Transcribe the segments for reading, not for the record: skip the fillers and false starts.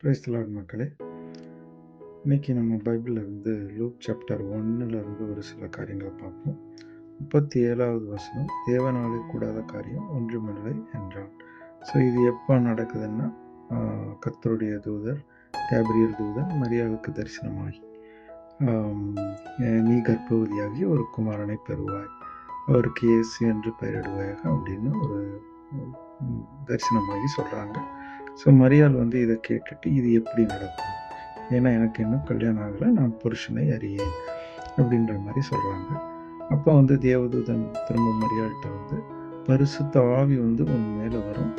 Praise the Lord மக்களே. இன்னைக்கு நம்ம பைபிள்ல இருந்து லூக் சாப்டர் 1ல இருந்து ஒரு சில காரியங்களை பார்ப்போம். 37வது வசனம், தேவனாலே கூடாத காரியம் ஒன்றுமில்லை என்றான். ஸோ இது எப்போ நடக்குதுன்னா, கர்த்தருடைய தூதர் கேப்ரியல் தூதன் மரியாளுக்கு தரிசனமாகி, நீ கர்ப்பவதியாகி ஒரு குமாரனை பெறுவாய், அவருக்கு இயேசு என்று பெயரிடுவாயாக அப்படின்னு ஒரு தரிசனமாகி சொல்கிறாங்க. ஸோ மரியாள் இதை கேட்டுட்டு இது எப்படி நடக்கும், ஏன்னா எனக்கு இன்னும் கல்யாணம் ஆகலை, நான் புருஷனை அறியேன் அப்படின்ற மாதிரி சொல்கிறாங்க. அப்போ தேவதூதன் திரும்ப மரியாள்கிட்ட பரிசுத்த ஆவி உன் மேலே வரும்,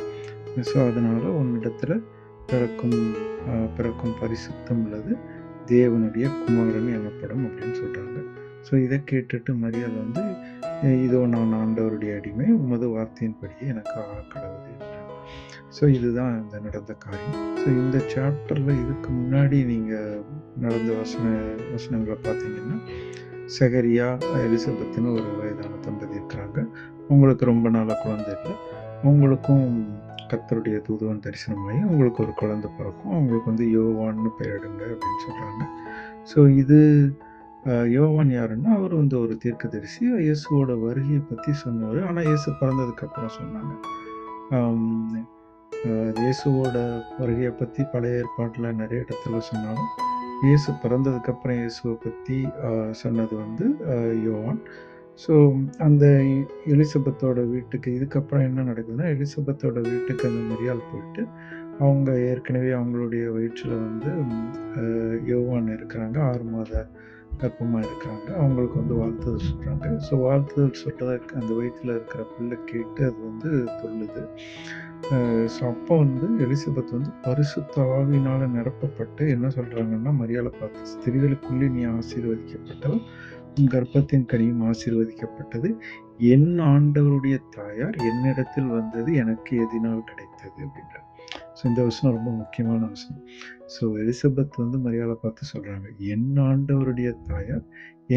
ஸோ அதனால் உன்னிடத்தில் பிறக்கும் பரிசுத்தம் உள்ளது தேவனுடைய குமாரன் எனப்படும் அப்படின்னு சொல்கிறாங்க. ஸோ இதை கேட்டுட்டு மரியாள் இதோ நான் ஆண்டவருடைய அடிமை, உமது வார்த்தையின்படியே எனக்கு ஆக்கடவுது என்றார். ஸோ இதுதான் இந்த நடந்த காரியம். ஸோ இந்த சாப்டரில் இதுக்கு முன்னாடி நீங்கள் நடந்த வசனங்களை பார்த்தீங்கன்னா, செகரியா எலிசபெத்துன்னு ஒரு வயதான தம்பதி இருக்கிறாங்க. அவங்களுக்கு ரொம்ப நாளாக குழந்தை இல்லை. அவங்களுக்கும் கர்த்தருடைய தூதுவன் தரிசனமாகி அவங்களுக்கு ஒரு குழந்தை பிறக்கும். அவங்களுக்கு யோவான்னு பெயரிடுங்க அப்படின்னு சொல்கிறாங்க. ஸோ இது யோவான் யாருன்னா, அவர் ஒரு தீர்க்கதரிசி, இயேசுவோட வருகையை பற்றி சொன்னவர். ஆனால் இயேசு பிறந்ததுக்கப்புறம் சொன்னாங்க. இயேசுவோட வருகையை பற்றி பழைய ஏற்பாட்டில் நிறைய இடத்துல சொன்னாலும், இயேசு பிறந்ததுக்கப்புறம் இயேசுவை பற்றி சொன்னது யோவான். ஸோ அந்த எலிசபெத்தோட வீட்டுக்கு இதுக்கப்புறம் என்ன நடக்குதுன்னா, எலிசபெத்தோட வீட்டுக்கு அந்த மரியாள் போயிட்டு, அவங்க ஏற்கனவே அவங்களுடைய வயிற்றில் யோவான் இருக்கிறாங்க, 6 மாத கர்ப்பமாக இருக்கிறாங்க. அவங்களுக்கு வாழ்த்துதல் சொல்கிறாங்க. ஸோ வாழ்த்துதல் சொல்கிறதுக்கு அந்த வயிற்றில் இருக்கிற பிள்ளை கேட்டு அது சொல்லுது. ஸோ அப்போ எலிசபெத் பரிசுத்த ஆவியினால் நிரப்பப்பட்டு என்ன சொல்கிறாங்கன்னா, மரியாளை பார்த்து, ஸ்திரீகளுக்குள்ளே நீ ஆசீர்வதிக்கப்பட்டவள், உன் கர்ப்பத்தின் கனியும் ஆசீர்வதிக்கப்பட்டது, என் ஆண்டவருடைய தாயார் என்னிடத்தில் வந்தது எனக்கு எதினால் கிடைத்தது அப்படின்றார். ஸோ இந்த வசனம் ரொம்ப முக்கியமான வசனம். ஸோ எலிசபெத் மரியாளை பார்த்து சொல்கிறாங்க, என் ஆண்டவருடைய தாயார்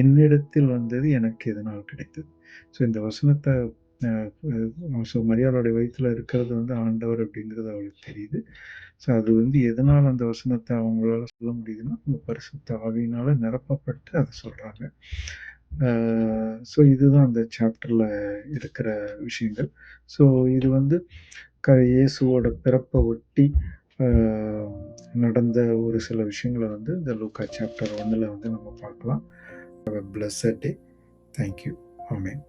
என்னிடத்தில் வந்தது எனக்கு எதனால் கிடைத்தது. ஸோ இந்த வசனத்தை ஸோ மரியாளுடைய வயிற்றில் இருக்கிறது ஆண்டவர் அப்படிங்கிறது அவளுக்கு தெரியுது. ஸோ அது எதனால் அந்த வசனத்தை அவங்களால சொல்ல முடியுதுன்னா, அவங்க பரிசுத்த ஆவியினால் நிரப்பப்பட்டு அதை சொல்கிறாங்க. ஸோ இதுதான் அந்த சாப்டரில் இருக்கிற விஷயங்கள். ஸோ இது இயேசுவோட பிறப்பை ஒட்டி நடந்த ஒரு சில விஷயங்களை இந்த லூக்கா சாப்டர் 1ல் நம்ம பார்க்கலாம். Have a blessed day. Thank you. Amen.